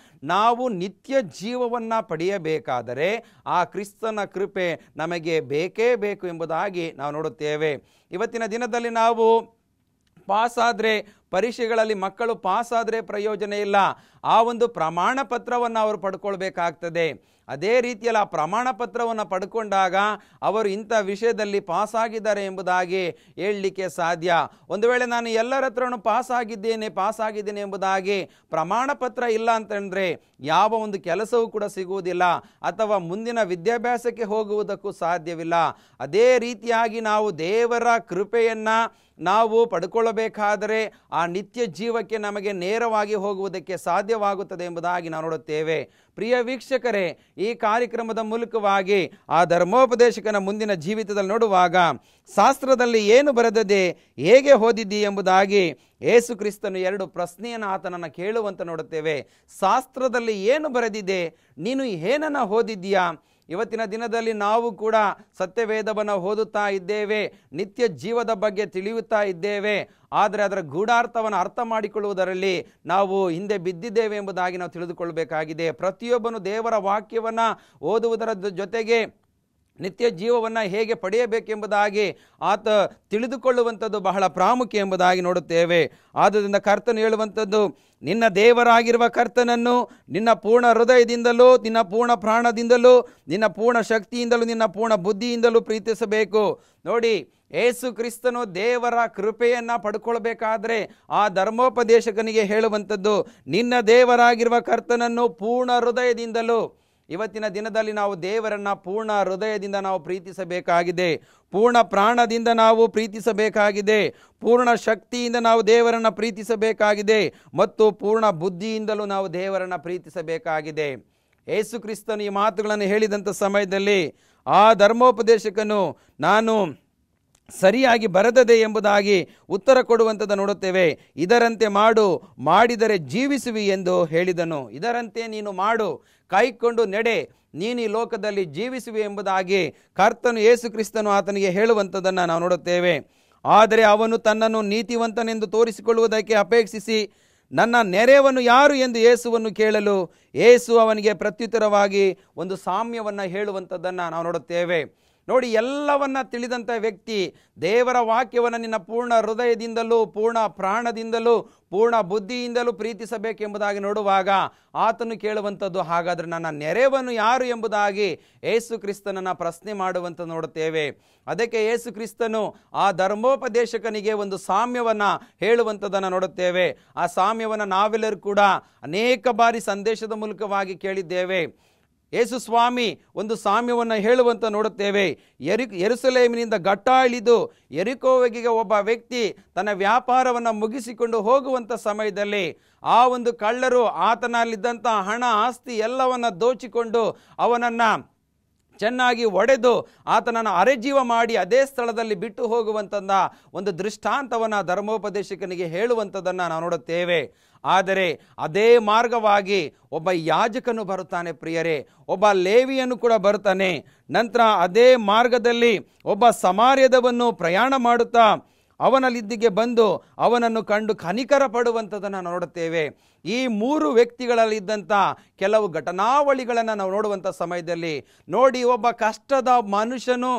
ನಾವು ನಿತ್ಯ ಜೀವವನ್ನು ಪಡೆಯಬೇಕಾದರೆ ಆ ಕ್ರಿಸ್ತನ ಕೃಪೆ ನಮಗೆ ಬೇಕೇ ಬೇಕು ಎಂಬುದಾಗಿ ನಾವು ನೋಡುತ್ತೇವೆ. ಇವತ್ತಿನ ದಿನದಲ್ಲಿ ನಾವು ಪಾಸಾದರೆ, ಪರೀಕ್ಷೆಗಳಲ್ಲಿ ಮಕ್ಕಳು ಪಾಸಾದರೆ ಪ್ರಯೋಜನ ಇಲ್ಲ, ಆ ಒಂದು ಪ್ರಮಾಣ ಪತ್ರವನ್ನು ಅವರು ಪಡ್ಕೊಳ್ಬೇಕಾಗ್ತದೆ. ಅದೇ ರೀತಿಯಲ್ಲಿ ಆ ಪ್ರಮಾಣ ಪತ್ರವನ್ನು ಪಡ್ಕೊಂಡಾಗ ಅವರು ಇಂಥ ವಿಷಯದಲ್ಲಿ ಪಾಸಾಗಿದ್ದಾರೆ ಎಂಬುದಾಗಿ ಹೇಳಲಿಕ್ಕೆ ಸಾಧ್ಯ. ಒಂದು ವೇಳೆ ನಾನು ಎಲ್ಲರ ಹತ್ರನೂ ಪಾಸಾಗಿದ್ದೇನೆ ಎಂಬುದಾಗಿ ಪ್ರಮಾಣ ಪತ್ರ ಇಲ್ಲ ಅಂತಂದರೆ ಯಾವ ಒಂದು ಕೆಲಸವೂ ಕೂಡ ಸಿಗುವುದಿಲ್ಲ, ಅಥವಾ ಮುಂದಿನ ವಿದ್ಯಾಭ್ಯಾಸಕ್ಕೆ ಹೋಗುವುದಕ್ಕೂ ಸಾಧ್ಯವಿಲ್ಲ. ಅದೇ ರೀತಿಯಾಗಿ ನಾವು ದೇವರ ಕೃಪೆಯನ್ನು ನಾವು ಪಡ್ಕೊಳ್ಳಬೇಕಾದರೆ ಆ ನಿತ್ಯ ಜೀವಕ್ಕೆ ನಮಗೆ ನೇರವಾಗಿ ಹೋಗುವುದಕ್ಕೆ ಸಾಧ್ಯವಾಗುತ್ತದೆ ಎಂಬುದಾಗಿ ನಾವು ನೋಡುತ್ತೇವೆ. ಪ್ರಿಯ ವೀಕ್ಷಕರೇ, ಈ ಕಾರ್ಯಕ್ರಮದ ಮೂಲಕವಾಗಿ ಆ ಧರ್ಮೋಪದೇಶಕನ ಮುಂದಿನ ಜೀವಿತದಲ್ಲಿ ನೋಡುವಾಗ, ಶಾಸ್ತ್ರದಲ್ಲಿ ಏನು ಬರೆದದೆ, ಹೇಗೆ ಓದಿದ್ದಿ ಎಂಬುದಾಗಿ ಯೇಸು ಕ್ರಿಸ್ತನು 2 ಪ್ರಶ್ನೆಯನ್ನು ಆತನನ್ನು ಕೇಳುವಂತ ನೋಡುತ್ತೇವೆ. ಶಾಸ್ತ್ರದಲ್ಲಿ ಏನು ಬರೆದಿದೆ, ನೀನು ಏನನ್ನು ಓದಿದ್ದೀಯಾ? ಇವತ್ತಿನ ದಿನದಲ್ಲಿ ನಾವು ಕೂಡ ಸತ್ಯವೇದವನ್ನು ಓದುತ್ತಾ ಇದ್ದೇವೆ, ನಿತ್ಯ ಜೀವದ ಬಗ್ಗೆ ತಿಳಿಯುತ್ತಾ ಇದ್ದೇವೆ. ಆದರೆ ಅದರ ಗೂಢಾರ್ಥವನ್ನು ಅರ್ಥ ಮಾಡಿಕೊಳ್ಳುವುದರಲ್ಲಿ ನಾವು ಹಿಂದೆ ಬಿದ್ದಿದ್ದೇವೆ ಎಂಬುದಾಗಿ ನಾವು ತಿಳಿದುಕೊಳ್ಳಬೇಕಾಗಿದೆ. ಪ್ರತಿಯೊಬ್ಬನು ದೇವರ ವಾಕ್ಯವನ್ನು ಓದುವುದರ ಜೊತೆಗೆ ನಿತ್ಯ ಜೀವವನ್ನು ಹೇಗೆ ಪಡೆಯಬೇಕೆಂಬುದಾಗಿ ಆತ ತಿಳಿದುಕೊಳ್ಳುವಂಥದ್ದು ಬಹಳ ಪ್ರಾಮುಖ್ಯ ಎಂಬುದಾಗಿ ನೋಡುತ್ತೇವೆ. ಆದ್ದರಿಂದ ಕರ್ತನು ಹೇಳುವಂಥದ್ದು, ನಿನ್ನ ದೇವರಾಗಿರುವ ಕರ್ತನನ್ನು ನಿನ್ನ ಪೂರ್ಣ ಹೃದಯದಿಂದಲೂ, ನಿನ್ನ ಪೂರ್ಣ ಪ್ರಾಣದಿಂದಲೂ, ನಿನ್ನ ಪೂರ್ಣ ಶಕ್ತಿಯಿಂದಲೂ, ನಿನ್ನ ಪೂರ್ಣ ಬುದ್ಧಿಯಿಂದಲೂ ಪ್ರೀತಿಸಬೇಕು. ನೋಡಿ, ಯೇಸು ಕ್ರಿಸ್ತನು ದೇವರ ಕೃಪೆಯನ್ನು ಪಡ್ಕೊಳ್ಬೇಕಾದ್ರೆ ಆ ಧರ್ಮೋಪದೇಶಕನಿಗೆ ಹೇಳುವಂಥದ್ದು, ನಿನ್ನ ದೇವರಾಗಿರುವ ಕರ್ತನನ್ನು ಪೂರ್ಣ ಹೃದಯದಿಂದಲೂ. ಇವತ್ತಿನ ದಿನದಲ್ಲಿ ನಾವು ದೇವರನ್ನು ಪೂರ್ಣ ಹೃದಯದಿಂದ ನಾವು ಪ್ರೀತಿಸಬೇಕಾಗಿದೆ, ಪೂರ್ಣ ಪ್ರಾಣದಿಂದ ನಾವು ಪ್ರೀತಿಸಬೇಕಾಗಿದೆ, ಪೂರ್ಣ ಶಕ್ತಿಯಿಂದ ನಾವು ದೇವರನ್ನು ಪ್ರೀತಿಸಬೇಕಾಗಿದೆ, ಮತ್ತು ಪೂರ್ಣ ಬುದ್ಧಿಯಿಂದಲೂ ನಾವು ದೇವರನ್ನು ಪ್ರೀತಿಸಬೇಕಾಗಿದೆ. ಯೇಸು ಕ್ರಿಸ್ತನು ಈ ಮಾತುಗಳನ್ನು ಹೇಳಿದಂಥ ಸಮಯದಲ್ಲಿ ಆ ಧರ್ಮೋಪದೇಶಕನು, ನಾನು ಸರಿಯಾಗಿ ಬರದದೆ ಎಂಬುದಾಗಿ ಉತ್ತರ ಕೊಡುವಂಥದ್ದು ನೋಡುತ್ತೇವೆ. ಇದರಂತೆ ಮಾಡು, ಮಾಡಿದರೆ ಜೀವಿಸುವಿ ಎಂದು ಹೇಳಿದನು. ಇದರಂತೆ ನೀನು ಮಾಡು, ಕೈಕೊಂಡು ನಡೆ, ನೀನು ಈ ಲೋಕದಲ್ಲಿ ಜೀವಿಸುವಿ ಎಂಬುದಾಗಿ ಕರ್ತನು ಯೇಸು ಕ್ರಿಸ್ತನು ಆತನಿಗೆ ಹೇಳುವಂಥದ್ದನ್ನು ನಾವು ನೋಡುತ್ತೇವೆ. ಆದರೆ ಅವನು ತನ್ನನ್ನು ನೀತಿವಂತನೆಂದು ತೋರಿಸಿಕೊಳ್ಳುವುದಕ್ಕೆ ಅಪೇಕ್ಷಿಸಿ ನನ್ನ ನೆರೆಯವನು ಯಾರು ಎಂದು ಯೇಸುವನ್ನು ಕೇಳಲು ಯೇಸು ಅವನಿಗೆ ಪ್ರತ್ಯುತ್ತರವಾಗಿ ಒಂದು ಸಾಮ್ಯವನ್ನು ಹೇಳುವಂಥದ್ದನ್ನು ನಾವು ನೋಡುತ್ತೇವೆ. ನೋಡಿ, ಎಲ್ಲವನ್ನ ತಿಳಿದಂಥ ವ್ಯಕ್ತಿ ದೇವರ ವಾಕ್ಯವನ್ನು ನಿನ್ನ ಪೂರ್ಣ ಹೃದಯದಿಂದಲೂ, ಪೂರ್ಣ ಪ್ರಾಣದಿಂದಲೂ, ಪೂರ್ಣ ಬುದ್ಧಿಯಿಂದಲೂ ಪ್ರೀತಿಸಬೇಕೆಂಬುದಾಗಿ ನೋಡುವಾಗ ಆತನು ಕೇಳುವಂಥದ್ದು, ಹಾಗಾದರೆ ನನ್ನ ನೆರೆಯವನು ಯಾರು ಎಂಬುದಾಗಿ ಯೇಸು ಕ್ರಿಸ್ತನನ್ನು ಪ್ರಶ್ನೆ ಮಾಡುವಂತ ನೋಡುತ್ತೇವೆ. ಅದಕ್ಕೆ ಯೇಸು ಕ್ರಿಸ್ತನು ಆ ಧರ್ಮೋಪದೇಶಕನಿಗೆ ಒಂದು ಸಾಮ್ಯವನ್ನು ಹೇಳುವಂಥದ್ದನ್ನು ನೋಡುತ್ತೇವೆ. ಆ ಸಾಮ್ಯವನ್ನು ನಾವೆಲ್ಲರೂ ಕೂಡ ಅನೇಕ ಬಾರಿ ಸಂದೇಶದ ಮೂಲಕವಾಗಿ ಕೇಳಿದ್ದೇವೆ. ಯೇಸು ಸ್ವಾಮಿ ಒಂದು ಸಾಮ್ಯವನ್ನು ಹೇಳುವಂತ ನೋಡುತ್ತೇವೆ. ಯೆರೂಸಲೇಮಿನಿಂದ ಘಟ್ಟ ಇಳಿದು ಯೆರಿಕೋವಿಗೆ ಒಬ್ಬ ವ್ಯಕ್ತಿ ತನ್ನ ವ್ಯಾಪಾರವನ್ನು ಮುಗಿಸಿಕೊಂಡು ಹೋಗುವಂಥ ಸಮಯದಲ್ಲಿ ಆ ಒಂದು ಕಳ್ಳರು ಆತನಲ್ಲಿದ್ದಂಥ ಹಣ ಆಸ್ತಿ ಎಲ್ಲವನ್ನ ದೋಚಿಕೊಂಡು ಅವನನ್ನು ಚೆನ್ನಾಗಿ ಒಡೆದು ಆತನನ್ನು ಅರೆಜೀವ ಮಾಡಿ ಅದೇ ಸ್ಥಳದಲ್ಲಿ ಬಿಟ್ಟು ಹೋಗುವಂಥದ್ದು ಒಂದು ದೃಷ್ಟಾಂತವನ್ನು ಧರ್ಮೋಪದೇಶಕನಿಗೆ ಹೇಳುವಂಥದ್ದನ್ನು ನಾವು ನೋಡುತ್ತೇವೆ. ಆದರೆ ಅದೇ ಮಾರ್ಗವಾಗಿ ಒಬ್ಬ ಯಾಜಕನು ಬರುತ್ತಾನೆ ಪ್ರಿಯರೇ, ಒಬ್ಬ ಲೇವಿಯನು ಕೂಡ ಬರ್ತಾನೆ. ನಂತರ ಅದೇ ಮಾರ್ಗದಲ್ಲಿ ಒಬ್ಬ ಸಮಾರ್ಯದವನ್ನು ಪ್ರಯಾಣ ಮಾಡುತ್ತಾ ಅವನಲ್ಲಿದ್ದಿಗೆ ಬಂದು ಅವನನ್ನು ಕಂಡು ಕನಿಕರ ಪಡುವಂಥದ್ದನ್ನು ನೋಡುತ್ತೇವೆ. ಈ ಮೂರು ವ್ಯಕ್ತಿಗಳಲ್ಲಿದ್ದಂಥ ಕೆಲವು ಘಟನಾವಳಿಗಳನ್ನು ನಾವು ನೋಡುವಂಥ ಸಮಯದಲ್ಲಿ ನೋಡಿ, ಒಬ್ಬ ಕಷ್ಟದ ಮನುಷ್ಯನು,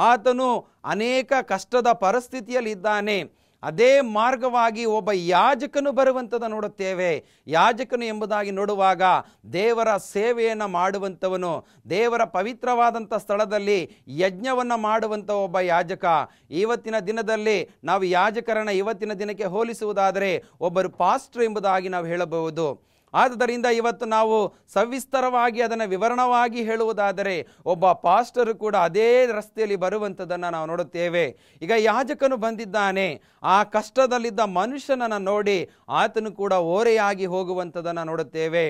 ಆತನು ಅನೇಕ ಕಷ್ಟದ ಪರಿಸ್ಥಿತಿಯಲ್ಲಿ ಇದ್ದಾನೆ. ಅದೇ ಮಾರ್ಗವಾಗಿ ಒಬ್ಬ ಯಾಜಕನು ಬರುವಂಥದ್ದು ನೋಡುತ್ತೇವೆ. ಯಾಜಕನು ಎಂಬುದಾಗಿ ನೋಡುವಾಗ ದೇವರ ಸೇವೆಯನ್ನು ಮಾಡುವಂಥವನು, ದೇವರ ಪವಿತ್ರವಾದಂಥ ಸ್ಥಳದಲ್ಲಿ ಯಜ್ಞವನ್ನು ಮಾಡುವಂಥ ಒಬ್ಬ ಯಾಜಕ. ಇವತ್ತಿನ ದಿನದಲ್ಲಿ ನಾವು ಯಾಜಕರನ್ನು ಇವತ್ತಿನ ದಿನಕ್ಕೆ ಹೋಲಿಸುವುದಾದರೆ ಒಬ್ಬರು ಪಾಸ್ಟರ್ ಎಂಬುದಾಗಿ ನಾವು ಹೇಳಬಹುದು. ಆದ್ದರಿಂದ ಇವತ್ತು ನಾವು ಸವಿಸ್ತರವಾಗಿ ಅದನ್ನು ವಿವರಣವಾಗಿ ಹೇಳುವುದಾದರೆ ಒಬ್ಬ ಪಾಸ್ಟರು ಕೂಡ ಅದೇ ರಸ್ತೆಯಲ್ಲಿ ಬರುವಂಥದ್ದನ್ನು ನಾವು ನೋಡುತ್ತೇವೆ. ಈಗ ಯಾಜಕನು ಬಂದಿದ್ದಾನೆ, ಆ ಕಷ್ಟದಲ್ಲಿದ್ದ ಮನುಷ್ಯನನ್ನು ನೋಡಿ ಆತನು ಕೂಡ ಓರೆಯಾಗಿ ಹೋಗುವಂಥದ್ದನ್ನು ನೋಡುತ್ತೇವೆ.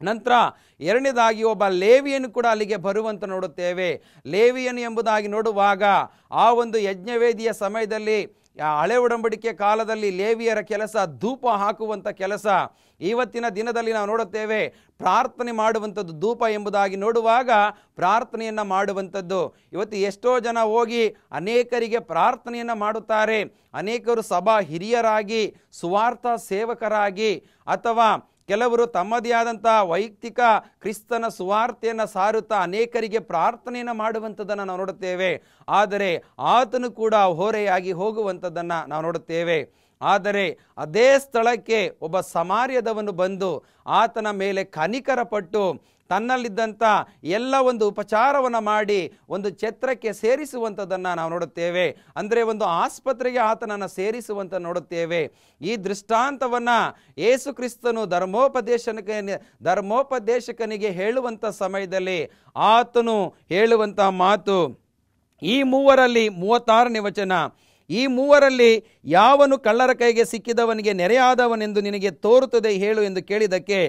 ನಂತರ ಎರಡನೇದಾಗಿ ಒಬ್ಬ ಲೇವಿಯನು ಕೂಡ ಅಲ್ಲಿಗೆ ಬರುವಂತ ನೋಡುತ್ತೇವೆ. ಲೇವಿಯನು ಎಂಬುದಾಗಿ ನೋಡುವಾಗ ಆ ಒಂದು ಯಜ್ಞವೇದಿಯ ಸಮಯದಲ್ಲಿ ಹಳೆ ಒಡಂಬಡಿಕೆ ಕಾಲದಲ್ಲಿ ಲೇವಿಯರ ಕೆಲಸ ಧೂಪ ಹಾಕುವಂಥ ಕೆಲಸ. ಇವತ್ತಿನ ದಿನದಲ್ಲಿ ನಾವು ನೋಡುತ್ತೇವೆ ಪ್ರಾರ್ಥನೆ ಮಾಡುವಂಥದ್ದು ಧೂಪ ಎಂಬುದಾಗಿ ನೋಡುವಾಗ ಪ್ರಾರ್ಥನೆಯನ್ನು ಮಾಡುವಂಥದ್ದು. ಇವತ್ತು ಎಷ್ಟೋ ಜನ ಹೋಗಿ ಅನೇಕರಿಗೆ ಪ್ರಾರ್ಥನೆಯನ್ನು ಮಾಡುತ್ತಾರೆ. ಅನೇಕರು ಸಭಾ ಹಿರಿಯರಾಗಿ, ಸುವಾರ್ಥ ಸೇವಕರಾಗಿ, ಅಥವಾ ಕೆಲವರು ತಮ್ಮದೇ ಆದಂಥ ವೈಯಕ್ತಿಕ ಕ್ರಿಸ್ತನ ಸುವಾರ್ತೆಯನ್ನು ಸಾರುತ್ತಾ ಅನೇಕರಿಗೆ ಪ್ರಾರ್ಥನೆಯನ್ನು ಮಾಡುವಂಥದ್ದನ್ನು ನಾವು ನೋಡುತ್ತೇವೆ. ಆದರೆ ಆತನು ಕೂಡ ಹೊರೆಯಾಗಿ ಹೋಗುವಂಥದ್ದನ್ನು ನಾವು ನೋಡುತ್ತೇವೆ. ಆದರೆ ಅದೇ ಸ್ಥಳಕ್ಕೆ ಒಬ್ಬ ಸಮಾರ್ಯದವನು ಬಂದು ಆತನ ಮೇಲೆ ಕನಿಕರಪಟ್ಟು ತನ್ನಲ್ಲಿದ್ದಂಥ ಎಲ್ಲ ಒಂದು ಉಪಚಾರವನ್ನು ಮಾಡಿ ಒಂದು ಛತ್ರಕ್ಕೆ ಸೇರಿಸುವಂಥದ್ದನ್ನು ನಾವು ನೋಡುತ್ತೇವೆ. ಅಂದರೆ ಒಂದು ಆಸ್ಪತ್ರೆಗೆ ಆತನನ್ನು ಸೇರಿಸುವಂತ ನೋಡುತ್ತೇವೆ. ಈ ದೃಷ್ಟಾಂತವನ್ನು ಯೇಸು ಕ್ರಿಸ್ತನು ಧರ್ಮೋಪದೇಶಕನಿಗೆ ಹೇಳುವಂಥ ಸಮಯದಲ್ಲಿ ಆತನು ಹೇಳುವಂಥ ಮಾತು, ಈ ಮೂವರಲ್ಲಿ 36ನೇ ವಚನ, ಈ ಮೂವರಲ್ಲಿ ಯಾವನು ಕಳ್ಳರ ಕೈಗೆ ಸಿಕ್ಕಿದವನಿಗೆ ನೆರೆಯಾದವನೆಂದು ನಿನಗೆ ತೋರುತ್ತದೆ ಹೇಳು ಎಂದು ಕೇಳಿದಕ್ಕೆ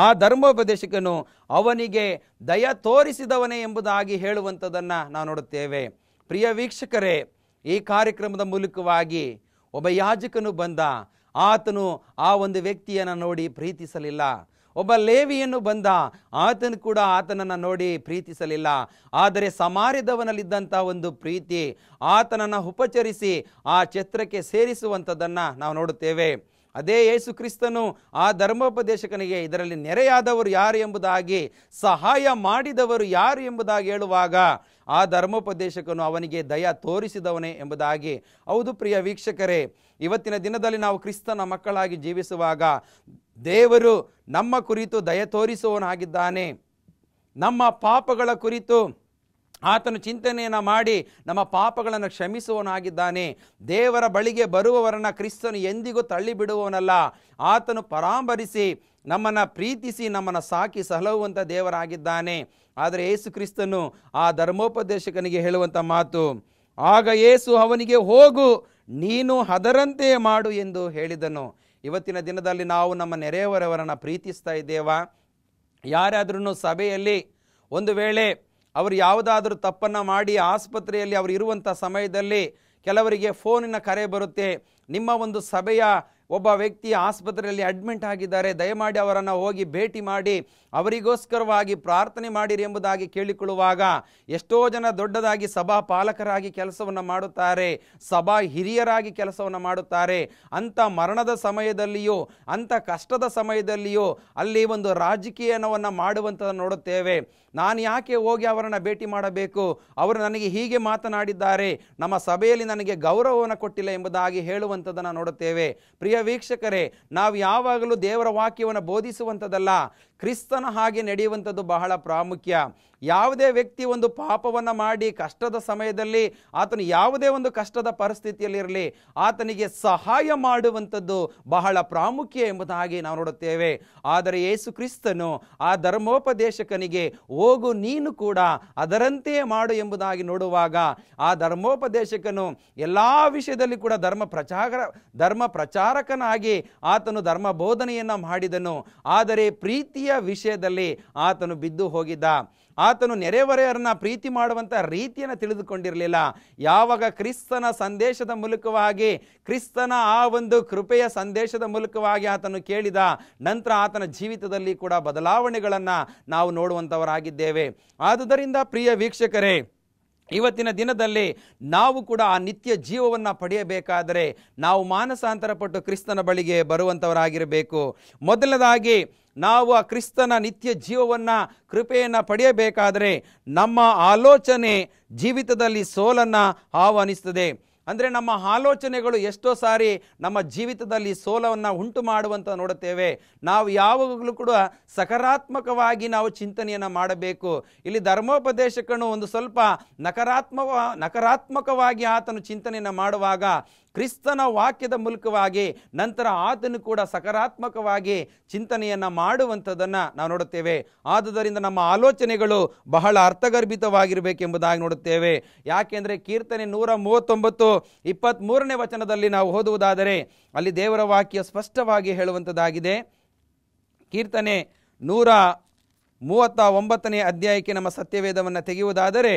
ಆ ಧರ್ಮೋಪದೇಶಕನು ಅವನಿಗೆ ದಯ ತೋರಿಸಿದವನೇ ಎಂಬುದಾಗಿ ಹೇಳುವಂಥದ್ದನ್ನು ನಾವು ನೋಡುತ್ತೇವೆ. ಪ್ರಿಯ ವೀಕ್ಷಕರೇ, ಈ ಕಾರ್ಯಕ್ರಮದ ಮೂಲಕವಾಗಿ ಒಬ್ಬ ಯಾಜಕನು ಬಂದ. ಆತನು ಆ ಒಂದು ವ್ಯಕ್ತಿಯನ್ನು ನೋಡಿ ಪ್ರೀತಿಸಲಿಲ್ಲ. ಒಬ್ಬ ಲೇವಿಯನ್ನು ಬಂದ, ಆತನು ಕೂಡ ಆತನನ್ನು ನೋಡಿ ಪ್ರೀತಿಸಲಿಲ್ಲ. ಆದರೆ ಸಮಾರ್ಯದವನಲ್ಲಿದ್ದಂಥ ಒಂದು ಪ್ರೀತಿ ಆತನನ್ನು ಉಪಚರಿಸಿ ಆ ಛತ್ರಕ್ಕೆ ಸೇರಿಸುವಂಥದ್ದನ್ನು ನಾವು ನೋಡುತ್ತೇವೆ. ಅದೇ ಯೇಸು ಕ್ರಿಸ್ತನು ಆ ಧರ್ಮೋಪದೇಶಕನಿಗೆ ಇದರಲ್ಲಿ ನೆರೆಯಾದವರು ಯಾರು ಎಂಬುದಾಗಿ, ಸಹಾಯ ಮಾಡಿದವರು ಯಾರು ಎಂಬುದಾಗಿ ಹೇಳುವಾಗ ಆ ಧರ್ಮೋಪದೇಶಕನು ಅವನಿಗೆ ದಯ ತೋರಿಸಿದವನೇ ಎಂಬುದಾಗಿ. ಹೌದು ಪ್ರಿಯ ವೀಕ್ಷಕರೇ, ಇವತ್ತಿನ ದಿನದಲ್ಲಿ ನಾವು ಕ್ರಿಸ್ತನ ಮಕ್ಕಳಾಗಿ ಜೀವಿಸುವಾಗ ದೇವರು ನಮ್ಮ ಕುರಿತು ದಯ ತೋರಿಸುವವನಾಗಿದ್ದಾನೆ. ನಮ್ಮ ಪಾಪಗಳ ಕುರಿತು ಆತನು ಚಿಂತನೆಯನ್ನು ಮಾಡಿ ನಮ್ಮ ಪಾಪಗಳನ್ನು ಕ್ಷಮಿಸುವವನಾಗಿದ್ದಾನೆ. ದೇವರ ಬಳಿಗೆ ಬರುವವರನ್ನು ಕ್ರಿಸ್ತನು ಎಂದಿಗೂ ತಳ್ಳಿಬಿಡುವವನಲ್ಲ. ಆತನು ಪರಾಂಬರಿಸಿ ನಮ್ಮನ್ನು ಪ್ರೀತಿಸಿ ನಮ್ಮನ್ನು ಸಾಕಿ ಸಲಹುವಂಥ ದೇವರಾಗಿದ್ದಾನೆ. ಆದರೆ ಯೇಸು ಕ್ರಿಸ್ತನು ಆ ಧರ್ಮೋಪದೇಶಕನಿಗೆ ಹೇಳುವಂಥ ಮಾತು, ಆಗ ಯೇಸು ಅವನಿಗೆ ಹೋಗು, ನೀನು ಅದರಂತೆ ಮಾಡು ಎಂದು ಹೇಳಿದನು. ಇವತ್ತಿನ ದಿನದಲ್ಲಿ ನಾವು ನಮ್ಮ ನೆರೆಯವರವರನ್ನು ಪ್ರೀತಿಸ್ತಾ ಇದ್ದೇವಾ? ಯಾರಾದ್ರೂ ಸಭೆಯಲ್ಲಿ ಒಂದು ವೇಳೆ ಅವರು ಯಾವುದಾದ್ರೂ ತಪ್ಪನ್ನು ಮಾಡಿ ಆಸ್ಪತ್ರೆಯಲ್ಲಿ ಅವರು ಇರುವಂಥ ಸಮಯದಲ್ಲಿ ಕೆಲವರಿಗೆ ಫೋನಿನ ಕರೆ ಬರುತ್ತೆ, ನಿಮ್ಮ ಒಂದು ಸಭೆಯ ಒಬ್ಬ ವ್ಯಕ್ತಿ ಆಸ್ಪತ್ರೆಯಲ್ಲಿ ಅಡ್ಮಿಟ್ ಆಗಿದ್ದಾರೆ, ದಯಮಾಡಿ ಅವರನ್ನು ಹೋಗಿ ಭೇಟಿ ಮಾಡಿ ಅವರಿಗೋಸ್ಕರವಾಗಿ ಪ್ರಾರ್ಥನೆ ಮಾಡಿರಿ ಎಂಬುದಾಗಿ ಕೇಳಿಕೊಳ್ಳುವಾಗ ಎಷ್ಟೋ ಜನ ದೊಡ್ಡದಾಗಿ ಸಭಾ ಪಾಲಕರಾಗಿ ಕೆಲಸವನ್ನು ಮಾಡುತ್ತಾರೆ, ಸಭಾ ಹಿರಿಯರಾಗಿ ಕೆಲಸವನ್ನು ಮಾಡುತ್ತಾರೆ. ಅಂಥ ಮರಣದ ಸಮಯದಲ್ಲಿಯೂ ಅಂಥ ಕಷ್ಟದ ಸಮಯದಲ್ಲಿಯೂ ಅಲ್ಲಿ ಒಂದು ರಾಜಕೀಯವನ್ನು ಮಾಡುವಂಥದ್ದು ನೋಡುತ್ತೇವೆ. ನಾನು ಯಾಕೆ ಹೋಗಿ ಅವರನ್ನು ಭೇಟಿ ಮಾಡಬೇಕು, ಅವರು ನನಗೆ ಹೀಗೆ ಮಾತನಾಡಿದ್ದಾರೆ, ನಮ್ಮ ಸಭೆಯಲ್ಲಿ ನನಗೆ ಗೌರವವನ್ನು ಕೊಟ್ಟಿಲ್ಲ ಎಂಬುದಾಗಿ ಹೇಳುವಂಥದ್ದನ್ನು ನೋಡುತ್ತೇವೆ. ಪ್ರಿಯ ವೀಕ್ಷಕರೇ, ನಾವು ಯಾವಾಗಲೂ ದೇವರ ವಾಕ್ಯವನ್ನು ಬೋಧಿಸುವಂಥದ್ದಲ್ಲ, ಕ್ರಿಸ್ತನ ಹಾಗೆ ನಡೆಯುವಂಥದ್ದು ಬಹಳ ಪ್ರಾಮುಖ್ಯ. ಯಾವುದೇ ವ್ಯಕ್ತಿ ಒಂದು ಪಾಪವನ್ನು ಮಾಡಿ ಕಷ್ಟದ ಸಮಯದಲ್ಲಿ ಆತನು ಯಾವುದೇ ಒಂದು ಕಷ್ಟದ ಪರಿಸ್ಥಿತಿಯಲ್ಲಿರಲಿ ಆತನಿಗೆ ಸಹಾಯ ಮಾಡುವಂಥದ್ದು ಬಹಳ ಪ್ರಾಮುಖ್ಯ ಎಂಬುದಾಗಿ ನಾವು ನೋಡುತ್ತೇವೆ. ಆದರೆ ಯೇಸು ಕ್ರಿಸ್ತನು ಆ ಧರ್ಮೋಪದೇಶಕನಿಗೆ ಹೋಗು ನೀನು ಕೂಡ ಅದರಂತೆಯೇ ಮಾಡು ಎಂಬುದಾಗಿ ನೋಡುವಾಗ ಆ ಧರ್ಮೋಪದೇಶಕನು ಎಲ್ಲ ವಿಷಯದಲ್ಲಿ ಕೂಡ ಧರ್ಮ ಪ್ರಚಾರಕನಾಗಿ ಆತನು ಧರ್ಮ ಬೋಧನೆಯನ್ನು ಮಾಡಿದನು. ಆದರೆ ಪ್ರೀತಿಯ ವಿಷಯದಲ್ಲಿ ಆತನು ಬಿದ್ದು ಹೋಗಿದ್ದ. ಆತನು ನೆರೆಹೊರೆಯವರನ್ನ ಪ್ರೀತಿ ಮಾಡುವಂಥ ರೀತಿಯನ್ನು ತಿಳಿದುಕೊಂಡಿರಲಿಲ್ಲ. ಯಾವಾಗ ಕ್ರಿಸ್ತನ ಸಂದೇಶದ ಮೂಲಕವಾಗಿ, ಕ್ರಿಸ್ತನ ಆ ಒಂದು ಕೃಪೆಯ ಸಂದೇಶದ ಮೂಲಕವಾಗಿ ಆತನು ಕೇಳಿದ ನಂತರ ಆತನ ಜೀವಿತದಲ್ಲಿ ಕೂಡ ಬದಲಾವಣೆಗಳನ್ನು ನಾವು ನೋಡುವಂಥವರಾಗಿದ್ದೇವೆ. ಆದುದರಿಂದ ಪ್ರಿಯ ವೀಕ್ಷಕರೇ, ಇವತ್ತಿನ ದಿನದಲ್ಲಿ ನಾವು ಕೂಡ ಆ ನಿತ್ಯ ಜೀವವನ್ನು ಪಡೆಯಬೇಕಾದರೆ ನಾವು ಮಾನಸಾಂತರ ಪಟ್ಟು ಕ್ರಿಸ್ತನ ಬಳಿಗೆ ಬರುವಂಥವರಾಗಿರಬೇಕು. ಮೊದಲನೇದಾಗಿ ನಾವು ಆ ಕ್ರಿಸ್ತನ ನಿತ್ಯ ಜೀವವನ್ನು, ಕೃಪೆಯನ್ನು ಪಡೆಯಬೇಕಾದರೆ ನಮ್ಮ ಆಲೋಚನೆ ಜೀವಿತದಲ್ಲಿ ಸೋಲನ್ನು ಆಹ್ವಾನಿಸ್ತದೆ. ಅಂದರೆ ನಮ್ಮ ಆಲೋಚನೆಗಳು ಎಷ್ಟೋ ಸಾರಿ ನಮ್ಮ ಜೀವಿತದಲ್ಲಿ ಸೋಲವನ್ನು ಉಂಟು ಮಾಡುವಂತ ನೋಡುತ್ತೇವೆ. ನಾವು ಯಾವಾಗಲೂ ಕೂಡ ಸಕಾರಾತ್ಮಕವಾಗಿ ನಾವು ಚಿಂತನೆಯನ್ನು ಮಾಡಬೇಕು. ಇಲ್ಲಿ ಧರ್ಮೋಪದೇಶಕನು ಒಂದು ಸ್ವಲ್ಪ ನಕಾರಾತ್ಮಕವಾಗಿ ಆತನು ಚಿಂತನೆಯನ್ನು ಮಾಡುವಾಗ ಕ್ರಿಸ್ತನ ವಾಕ್ಯದ ಮೂಲಕವಾಗಿ ನಂತರ ಆತನು ಕೂಡ ಸಕಾರಾತ್ಮಕವಾಗಿ ಚಿಂತನೆಯನ್ನು ಮಾಡುವಂಥದ್ದನ್ನು ನಾವು ನೋಡುತ್ತೇವೆ. ಆದುದರಿಂದ ನಮ್ಮ ಆಲೋಚನೆಗಳು ಬಹಳ ಅರ್ಥಗರ್ಭಿತವಾಗಿರಬೇಕೆಂಬುದಾಗಿ ನೋಡುತ್ತೇವೆ. ಯಾಕೆಂದರೆ ಕೀರ್ತನೆ 139:23 ವಚನದಲ್ಲಿ ನಾವು ಓದುವುದಾದರೆ ಅಲ್ಲಿ ದೇವರ ವಾಕ್ಯ ಸ್ಪಷ್ಟವಾಗಿ ಹೇಳುವಂಥದ್ದಾಗಿದೆ. ಕೀರ್ತನೆ 139 ಅಧ್ಯಾಯಕ್ಕೆ ನಮ್ಮ ಸತ್ಯವೇದವನ್ನು ತೆಗೆಯುವುದಾದರೆ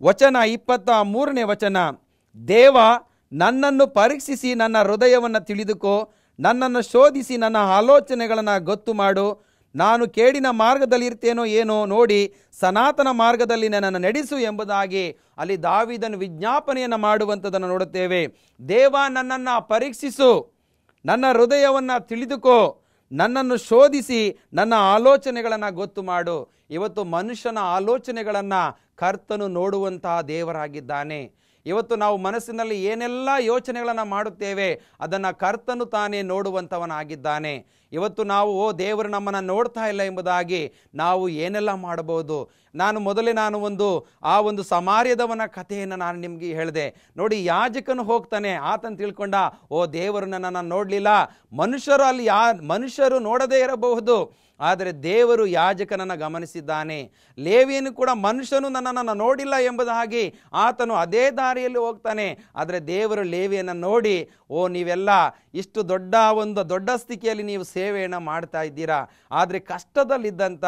ವಚನ 23 ವಚನ, ದೇವ ನನ್ನನ್ನು ಪರೀಕ್ಷಿಸಿ ನನ್ನ ಹೃದಯವನ್ನು ತಿಳಿದುಕೋ, ನನ್ನನ್ನು ಶೋಧಿಸಿ ನನ್ನ ಆಲೋಚನೆಗಳನ್ನು ಗೊತ್ತು ಮಾಡು. ನಾನು ಕೇಡಿನ ಮಾರ್ಗದಲ್ಲಿ ಇರ್ತೇನೋ ಏನೋ ನೋಡಿ ಸನಾತನ ಮಾರ್ಗದಲ್ಲಿ ನನ್ನನ್ನು ನಡೆಸು ಎಂಬುದಾಗಿ ಅಲ್ಲಿ ದಾವೀದನು ವಿಜ್ಞಾಪನೆಯನ್ನು ಮಾಡುವಂಥದ್ದನ್ನು ನೋಡುತ್ತೇವೆ. ದೇವ ನನ್ನನ್ನು ಪರೀಕ್ಷಿಸು, ನನ್ನ ಹೃದಯವನ್ನು ತಿಳಿದುಕೋ, ನನ್ನನ್ನು ಶೋಧಿಸಿ ನನ್ನ ಆಲೋಚನೆಗಳನ್ನು ಗೊತ್ತು ಮಾಡು. ಇವತ್ತು ಮನುಷ್ಯನ ಆಲೋಚನೆಗಳನ್ನು ಕರ್ತನು ನೋಡುವಂತಹ ದೇವರಾಗಿದ್ದಾನೆ. ಇವತ್ತು ನಾವು ಮನಸ್ಸಿನಲ್ಲಿ ಏನೆಲ್ಲ ಯೋಚನೆಗಳನ್ನು ಮಾಡುತ್ತೇವೆ ಅದನ್ನು ಕರ್ತನು ತಾನೇ ನೋಡುವಂಥವನಾಗಿದ್ದಾನೆ. ಇವತ್ತು ನಾವು ದೇವರು ನಮ್ಮನ್ನು ನೋಡ್ತಾ ಇಲ್ಲ ಎಂಬುದಾಗಿ ನಾವು ಏನೆಲ್ಲ ಮಾಡಬಹುದು. ನಾನು ಒಂದು ಸಮಾರ್ಯದವನ ಕಥೆಯನ್ನು ನಾನು ನಿಮಗೆ ಹೇಳಿದೆ ನೋಡಿ. ಯಾಜಕನು ಹೋಗ್ತಾನೆ, ಆತನು ತಿಳ್ಕೊಂಡ ದೇವರು ನನ್ನನ್ನು ನೋಡಲಿಲ್ಲ. ಮನುಷ್ಯರು ನೋಡದೇ ಇರಬಹುದು, ಆದರೆ ದೇವರು ಯಾಜಕನನ್ನು ಗಮನಿಸಿದ್ದಾನೆ. ಲೇವಿಯನು ಕೂಡ ಮನುಷ್ಯನು ನನ್ನನ್ನು ನೋಡಿಲ್ಲ ಎಂಬುದಾಗಿ ಆತನು ಅದೇ ದಾರಿಯಲ್ಲಿ ಹೋಗ್ತಾನೆ. ಆದರೆ ದೇವರು ಲೇವಿಯನ್ನು ನೋಡಿ, ನೀವೆಲ್ಲ ಇಷ್ಟು ದೊಡ್ಡ ಸ್ಥಿತಿಯಲ್ಲಿ ನೀವು ಸೇವೆಯನ್ನು ಮಾಡ್ತಾ ಇದ್ದೀರಾ, ಆದರೆ ಕಷ್ಟದಲ್ಲಿದ್ದಂಥ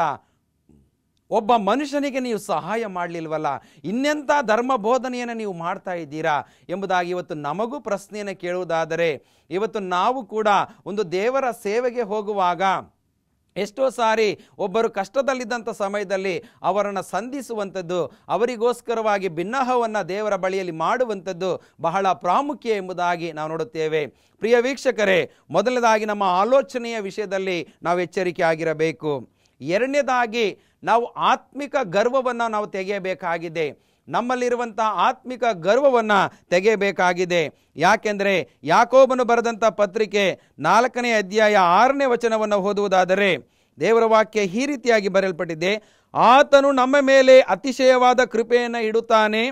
ಒಬ್ಬ ಮನುಷ್ಯನಿಗೆ ನೀವು ಸಹಾಯ ಮಾಡಲಿಲ್ವಲ್ಲ, ಇನ್ನೆಂಥ ಧರ್ಮ ಬೋಧನೆಯನ್ನು ನೀವು ಮಾಡ್ತಾ ಇದ್ದೀರಾ ಎಂಬುದಾಗಿ ಇವತ್ತು ನಮಗೂ ಪ್ರಶ್ನೆಯನ್ನು ಕೇಳುವುದಾದರೆ, ಇವತ್ತು ನಾವು ಕೂಡ ಒಂದು ದೇವರ ಸೇವೆಗೆ ಹೋಗುವಾಗ ಎಷ್ಟೋ ಸಾರಿ ಒಬ್ಬರು ಕಷ್ಟದಲ್ಲಿದ್ದಂಥ ಸಮಯದಲ್ಲಿ ಅವರನ್ನು ಸಂಧಿಸುವಂಥದ್ದು, ಅವರಿಗೋಸ್ಕರವಾಗಿ ಬಿನ್ನಹವನ್ನು ದೇವರ ಬಳಿಯಲ್ಲಿ ಮಾಡುವಂಥದ್ದು ಬಹಳ ಪ್ರಾಮುಖ್ಯ ಎಂಬುದಾಗಿ ನಾವು ನೋಡುತ್ತೇವೆ. ಪ್ರಿಯ ವೀಕ್ಷಕರೇ, ಮೊದಲನೇದಾಗಿ ನಮ್ಮ ಆಲೋಚನೆಯ ವಿಷಯದಲ್ಲಿ ನಾವು ಎಚ್ಚರಿಕೆ ಆಗಿರಬೇಕು. ಎರಡನೇದಾಗಿ ನಾವು ಆತ್ಮಿಕ ಗರ್ವವನ್ನು ನಾವು ತೆಗೆಯಬೇಕಾಗಿದೆ. ನಮ್ಮಲ್ಲಿರುವಂಥ ಆತ್ಮಿಕ ಗರ್ವವನ್ನು ತೆಗೆಯಬೇಕಾಗಿದೆ. ಯಾಕೆಂದರೆ ಯಾಕೋಬನು ಬರೆದಂಥ ಪತ್ರಿಕೆ 4ನೇ ಅಧ್ಯಾಯ 6ನೇ ವಚನವನ್ನು ಓದುವುದಾದರೆ ದೇವರ ವಾಕ್ಯ ಈ ರೀತಿಯಾಗಿ ಬರೆಯಲ್ಪಟ್ಟಿದೆ. ಆತನು ನಮ್ಮ ಮೇಲೆ ಅತಿಶಯವಾದ ಕೃಪೆಯನ್ನು ಇಡುತ್ತಾನೆ,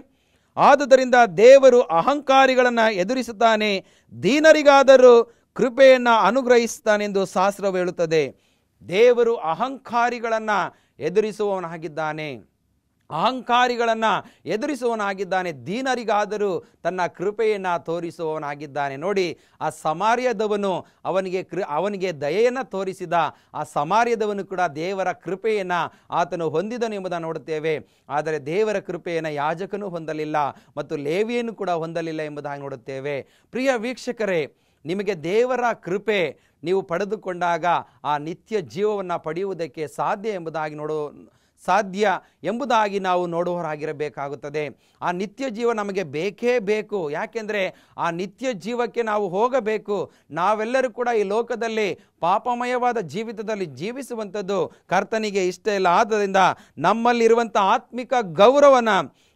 ಆದುದರಿಂದ ದೇವರು ಅಹಂಕಾರಿಗಳನ್ನು ಎದುರಿಸುತ್ತಾನೆ, ದೀನರಿಗಾದರೂ ಕೃಪೆಯನ್ನು ಅನುಗ್ರಹಿಸುತ್ತಾನೆಂದು ಶಾಸ್ತ್ರವು ಹೇಳುತ್ತದೆ. ದೇವರು ಅಹಂಕಾರಿಗಳನ್ನು ಎದುರಿಸುವವನಾಗಿದ್ದಾನೆ. ಅಹಂಕಾರಿಗಳನ್ನು ಎದುರಿಸುವವನಾಗಿದ್ದಾನೆ, ದೀನರಿಗಾದರೂ ತನ್ನ ಕೃಪೆಯನ್ನು ತೋರಿಸುವವನಾಗಿದ್ದಾನೆ. ನೋಡಿ, ಆ ಸಮಾರ್ಯದವನು ಅವನಿಗೆ ದಯೆಯನ್ನು ತೋರಿಸಿದ ಆ ಸಮಾರ್ಯದವನು ಕೂಡ ದೇವರ ಕೃಪೆಯನ್ನು ಆತನು ಹೊಂದಿದನು ಎಂಬುದನ್ನು ನೋಡುತ್ತೇವೆ. ಆದರೆ ದೇವರ ಕೃಪೆಯನ್ನು ಯಾಜಕನು ಹೊಂದಲಿಲ್ಲ ಮತ್ತು ಲೇವಿಯನು ಕೂಡ ಹೊಂದಲಿಲ್ಲ ಎಂಬುದಾಗಿ ನೋಡುತ್ತೇವೆ. ಪ್ರಿಯ ವೀಕ್ಷಕರೇ, ನಿಮಗೆ ದೇವರ ಕೃಪೆ ನೀವು ಪಡೆದುಕೊಂಡಾಗ ಆ ನಿತ್ಯ ಜೀವವನ್ನು ಪಡೆಯುವುದಕ್ಕೆ ಸಾಧ್ಯ ಎಂಬುದಾಗಿ ನಾವು ನೋಡುವವರಾಗಿರಬೇಕಾಗುತ್ತದೆ. ಆ ನಿತ್ಯ ಜೀವ ನಮಗೆ ಬೇಕೇ ಬೇಕು. ಯಾಕೆಂದರೆ ಆ ನಿತ್ಯ ಜೀವಕ್ಕೆ ನಾವು ಹೋಗಬೇಕು. ನಾವೆಲ್ಲರೂ ಕೂಡ ಈ ಲೋಕದಲ್ಲಿ ಪಾಪಮಯವಾದ ಜೀವಿತದಲ್ಲಿ ಜೀವಿಸುವಂಥದ್ದು ಕರ್ತನಿಗೆ ಇಷ್ಟ ಇಲ್ಲ. ಆದ್ದರಿಂದ ನಮ್ಮಲ್ಲಿರುವಂಥ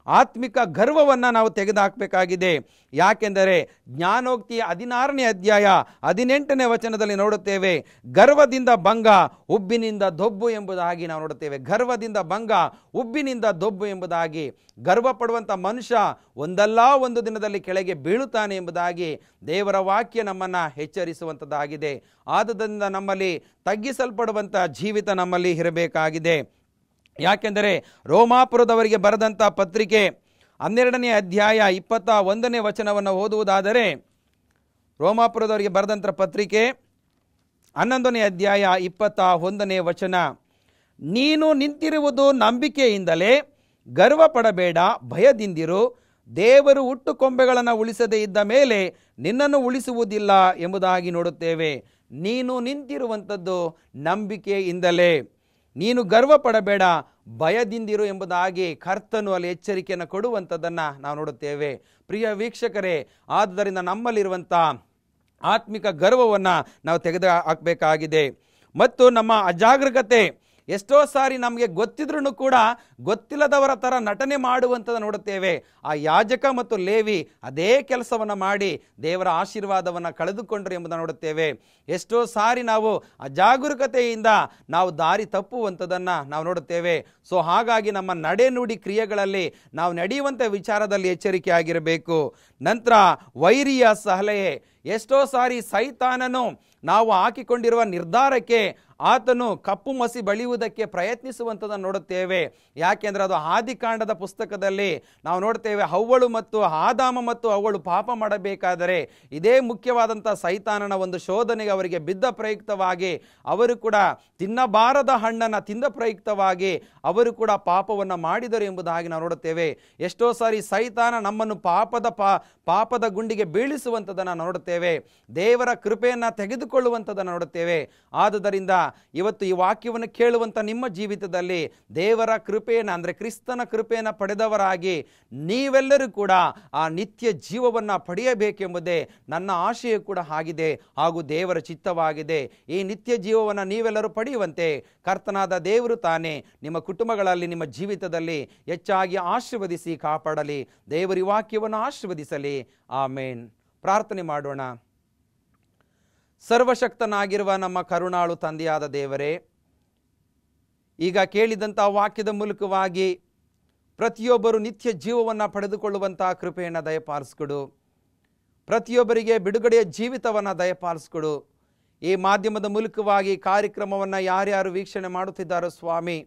ಆತ್ಮಿಕ ಗರ್ವವನ್ನು ನಾವು ತೆಗೆದುಹಾಕಬೇಕಾಗಿದೆ. ಯಾಕೆಂದರೆ ಜ್ಞಾನೋಕ್ತಿಯ 16ನೇ ಅಧ್ಯಾಯ 18ನೇ ವಚನದಲ್ಲಿ ನೋಡುತ್ತೇವೆ, ಗರ್ವದಿಂದ ಭಂಗ, ಉಬ್ಬಿನಿಂದ ದೊಬ್ಬು ಎಂಬುದಾಗಿ ನಾವು ನೋಡುತ್ತೇವೆ. ಗರ್ವದಿಂದ ಭಂಗ, ಉಬ್ಬಿನಿಂದ ದೊಬ್ಬು ಎಂಬುದಾಗಿ. ಗರ್ವ ಪಡುವಂಥ ಮನುಷ್ಯ ಒಂದಲ್ಲ ಒಂದು ದಿನದಲ್ಲಿ ಕೆಳಗೆ ಬೀಳುತ್ತಾನೆ ಎಂಬುದಾಗಿ ದೇವರ ವಾಕ್ಯ ನಮ್ಮನ್ನು ಎಚ್ಚರಿಸುವಂಥದ್ದಾಗಿದೆ. ಆದುದರಿಂದ ನಮ್ಮಲ್ಲಿ ತಗ್ಗಿಸಲ್ಪಡುವಂಥ ಜೀವಿತ ನಮ್ಮಲ್ಲಿ ಇರಬೇಕಾಗಿದೆ. ಯಾಕೆಂದರೆ ರೋಮಾಪುರದವರಿಗೆ ಬರೆದಂಥ ಪತ್ರಿಕೆ 12ನೇ ಅಧ್ಯಾಯ 21ನೇ ವಚನವನ್ನು ಓದುವುದಾದರೆ, ರೋಮಾಪುರದವರಿಗೆ ಬರೆದಂಥ ಪತ್ರಿಕೆ 11ನೇ ಅಧ್ಯಾಯ 21ನೇ ವಚನ, ನೀನು ನಿಂತಿರುವುದು ನಂಬಿಕೆಯಿಂದಲೇ, ಗರ್ವ ಪಡಬೇಡ, ಭಯದಿಂದಿರು. ದೇವರು ಹುಟ್ಟು ಕೊಂಬೆಗಳನ್ನು ಉಳಿಸದೇ ಇದ್ದ ಮೇಲೆ ನಿನ್ನನ್ನು ಉಳಿಸುವುದಿಲ್ಲ ಎಂಬುದಾಗಿ ನೋಡುತ್ತೇವೆ. ನೀನು ನಿಂತಿರುವಂಥದ್ದು ನಂಬಿಕೆಯಿಂದಲೇ. ನೀನು ಗರ್ವ ಪಡಬೇಡ, ಭಯದಿಂದಿರು ಎಂಬುದಾಗಿ ಕರ್ತನು ಅಲ್ಲಿ ಎಚ್ಚರಿಕೆಯನ್ನು ಕೊಡುವಂಥದ್ದನ್ನು ನಾವು ನೋಡುತ್ತೇವೆ. ಪ್ರಿಯ ವೀಕ್ಷಕರೇ, ಆದ್ದರಿಂದ ನಮ್ಮಲ್ಲಿರುವಂಥ ಆತ್ಮಿಕ ಗರ್ವವನ್ನು ನಾವು ತೆಗೆದು ಹಾಕಬೇಕಾಗಿದೆ. ಮತ್ತು ನಮ್ಮ ಅಜಾಗರೂಕತೆ ಎಷ್ಟೋ ಸಾರಿ ನಮಗೆ ಗೊತ್ತಿದ್ರೂ ಕೂಡ ಗೊತ್ತಿಲ್ಲದವರ ಥರ ನಟನೆ ಮಾಡುವಂಥದ್ದು ನೋಡುತ್ತೇವೆ. ಆ ಯಾಜಕ ಮತ್ತು ಲೇವಿ ಅದೇ ಕೆಲಸವನ್ನು ಮಾಡಿ ದೇವರ ಆಶೀರ್ವಾದವನ್ನು ಕಳೆದುಕೊಂಡ್ರು ಎಂಬುದನ್ನು ನೋಡುತ್ತೇವೆ. ಎಷ್ಟೋ ಸಾರಿ ನಾವು ಅಜಾಗರೂಕತೆಯಿಂದ ನಾವು ದಾರಿ ತಪ್ಪುವಂಥದ್ದನ್ನು ನಾವು ನೋಡುತ್ತೇವೆ. ಸೊ ಹಾಗಾಗಿ ನಮ್ಮ ನಡೆ ನುಡಿ ಕ್ರಿಯೆಗಳಲ್ಲಿ ನಾವು ನಡೆಯುವಂಥ ವಿಚಾರದಲ್ಲಿ ಎಚ್ಚರಿಕೆ ಆಗಿರಬೇಕು. ನಂತರ ವೈರಿಯ ಸಲಹೆ. ಎಷ್ಟೋ ಸಾರಿ ಸೈತಾನನು ನಾವು ಹಾಕಿಕೊಂಡಿರುವ ನಿರ್ಧಾರಕ್ಕೆ ಆತನು ಕಪ್ಪು ಮಸಿ ಬಳಿಯುವುದಕ್ಕೆ ಪ್ರಯತ್ನಿಸುವಂಥದ್ದನ್ನು ನೋಡುತ್ತೇವೆ. ಯಾಕೆಂದರೆ ಅದು ಆದಿಕಾಂಡದ ಪುಸ್ತಕದಲ್ಲಿ ನಾವು ನೋಡ್ತೇವೆ, ಹವ್ವಳು ಮತ್ತು ಆದಾಮ ಮತ್ತು ಹವ್ವಳು ಪಾಪ ಮಾಡಬೇಕಾದರೆ ಇದೇ ಮುಖ್ಯವಾದಂಥ ಸೈತಾನನ ಒಂದು ಶೋಧನೆಗೆ ಅವರಿಗೆ ಬಿದ್ದ ಪ್ರಯುಕ್ತವಾಗಿ ಅವರು ಕೂಡ ತಿನ್ನಬಾರದ ಹಣ್ಣನ್ನು ತಿಂದ ಪ್ರಯುಕ್ತವಾಗಿ ಅವರು ಕೂಡ ಪಾಪವನ್ನು ಮಾಡಿದರು ಎಂಬುದಾಗಿ ನಾವು ನೋಡುತ್ತೇವೆ. ಎಷ್ಟೋ ಸಾರಿ ಸೈತಾನ ನಮ್ಮನ್ನು ಪಾಪದ ಗುಂಡಿಗೆ ಬೀಳಿಸುವಂಥದ್ದನ್ನು ನೋಡುತ್ತೇವೆ. ದೇವರ ಕೃಪೆಯನ್ನು ತೆಗೆದುಕೊಳ್ಳುವಂಥದ್ದನ್ನು ನೋಡುತ್ತೇವೆ. ಆದುದರಿಂದ ಇವತ್ತು ಈ ವಾಕ್ಯವನ್ನು ಕೇಳುವಂಥ ನಿಮ್ಮ ಜೀವಿತದಲ್ಲಿ ದೇವರ ಕೃಪೆಯನ್ನು ಅಂದರೆ ಕ್ರಿಸ್ತನ ಕೃಪೆಯನ್ನು ಪಡೆದವರಾಗಿ ನೀವೆಲ್ಲರೂ ಕೂಡ ಆ ನಿತ್ಯ ಜೀವವನ್ನು ಪಡೆಯಬೇಕೆಂಬುದೇ ನನ್ನ ಆಶಯ ಕೂಡ ಆಗಿದೆ, ಹಾಗೂ ದೇವರ ಚಿತ್ತವಾಗಿದೆ. ಈ ನಿತ್ಯ ಜೀವವನ್ನು ನೀವೆಲ್ಲರೂ ಪಡೆಯುವಂತೆ ಕರ್ತನಾದ ದೇವರು ತಾನೇ ನಿಮ್ಮ ಕುಟುಂಬಗಳಲ್ಲಿ ನಿಮ್ಮ ಜೀವಿತದಲ್ಲಿ ಹೆಚ್ಚಾಗಿ ಆಶೀರ್ವದಿಸಿ ಕಾಪಾಡಲಿ. ದೇವರ ವಾಕ್ಯವನ್ನು ಆಶೀರ್ವದಿಸಲಿ. ಆಮೇನ್. ಪ್ರಾರ್ಥನೆ ಮಾಡೋಣ. ಸರ್ವಶಕ್ತನಾಗಿರುವ ನಮ್ಮ ಕರುಣಾಳು ತಂದೆಯಾದ ದೇವರೇ, ಈಗ ಕೇಳಿದಂಥ ವಾಕ್ಯದ ಮೂಲಕವಾಗಿ ಪ್ರತಿಯೊಬ್ಬರು ನಿತ್ಯ ಜೀವವನ್ನು ಪಡೆದುಕೊಳ್ಳುವಂಥ ಕೃಪೆಯನ್ನು ದಯಪಾಲಿಸ್ಕೊಡು. ಪ್ರತಿಯೊಬ್ಬರಿಗೆ ಬಿಡುಗಡೆಯ ಜೀವಿತವನ್ನು ದಯಪಾಲಿಸ್ಕೊಡು. ಈ ಮಾಧ್ಯಮದ ಮೂಲಕವಾಗಿ ಕಾರ್ಯಕ್ರಮವನ್ನು ಯಾರ್ಯಾರು ವೀಕ್ಷಣೆ ಮಾಡುತ್ತಿದ್ದಾರೋ ಸ್ವಾಮಿ,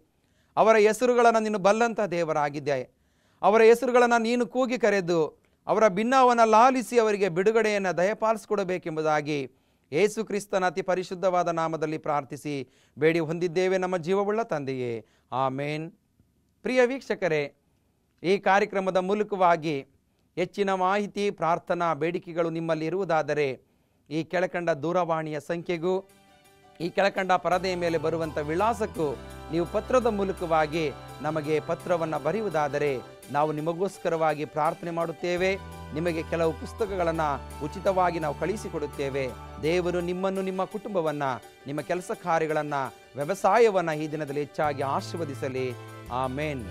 ಅವರ ಹೆಸರುಗಳನ್ನು ನೀನು ಬಲ್ಲಂಥ ದೇವರಾಗಿದ್ದೆ. ಅವರ ಹೆಸರುಗಳನ್ನು ನೀನು ಕೂಗಿ ಕರೆದು ಅವರ ಭಿನ್ನವನ್ನು ಲಾಲಿಸಿ ಅವರಿಗೆ ಬಿಡುಗಡೆಯನ್ನು ದಯಪಾಲಿಸಿಕೊಡಬೇಕೆಂಬುದಾಗಿ ಯೇಸು ಕ್ರಿಸ್ತನ ಅತಿ ಪರಿಶುದ್ಧವಾದ ನಾಮದಲ್ಲಿ ಪ್ರಾರ್ಥಿಸಿ ಬೇಡಿ ಹೊಂದಿದ್ದೇವೆ ನಮ್ಮ ಜೀವವುಳ್ಳ ತಂದೆಯೇ. ಆಮೇನ್. ಪ್ರಿಯ ವೀಕ್ಷಕರೇ, ಈ ಕಾರ್ಯಕ್ರಮದ ಮೂಲಕವಾಗಿ ಹೆಚ್ಚಿನ ಮಾಹಿತಿ, ಪ್ರಾರ್ಥನಾ ಬೇಡಿಕೆಗಳು ನಿಮ್ಮಲ್ಲಿ ಇರುವುದಾದರೆ ಈ ಕೆಳಕಂಡ ದೂರವಾಣಿಯ ಸಂಖ್ಯೆಗೂ ಈ ಕೆಳಕಂಡ ಪರದೆಯ ಮೇಲೆ ಬರುವಂಥ ವಿಳಾಸಕ್ಕೂ ನೀವು ಪತ್ರದ ಮೂಲಕವಾಗಿ ನಮಗೆ ಪತ್ರವನ್ನು ಬರೆಯುವುದಾದರೆ ನಾವು ನಿಮಗೋಸ್ಕರವಾಗಿ ಪ್ರಾರ್ಥನೆ ಮಾಡುತ್ತೇವೆ. ನಿಮಗೆ ಕೆಲವು ಪುಸ್ತಕಗಳನ್ನು ಉಚಿತವಾಗಿ ನಾವು ಕಳಿಸಿಕೊಡುತ್ತೇವೆ. ದೇವರು ನಿಮ್ಮನ್ನು, ನಿಮ್ಮ ಕುಟುಂಬವನ್ನು, ನಿಮ್ಮ ಕೆಲಸ ಕಾರ್ಯಗಳನ್ನು, ವ್ಯವಸಾಯವನ್ನು ಈ ದಿನದಲ್ಲಿ ಹೆಚ್ಚಾಗಿ ಆಶೀರ್ವದಿಸಲಿ. ಆಮೇನ್.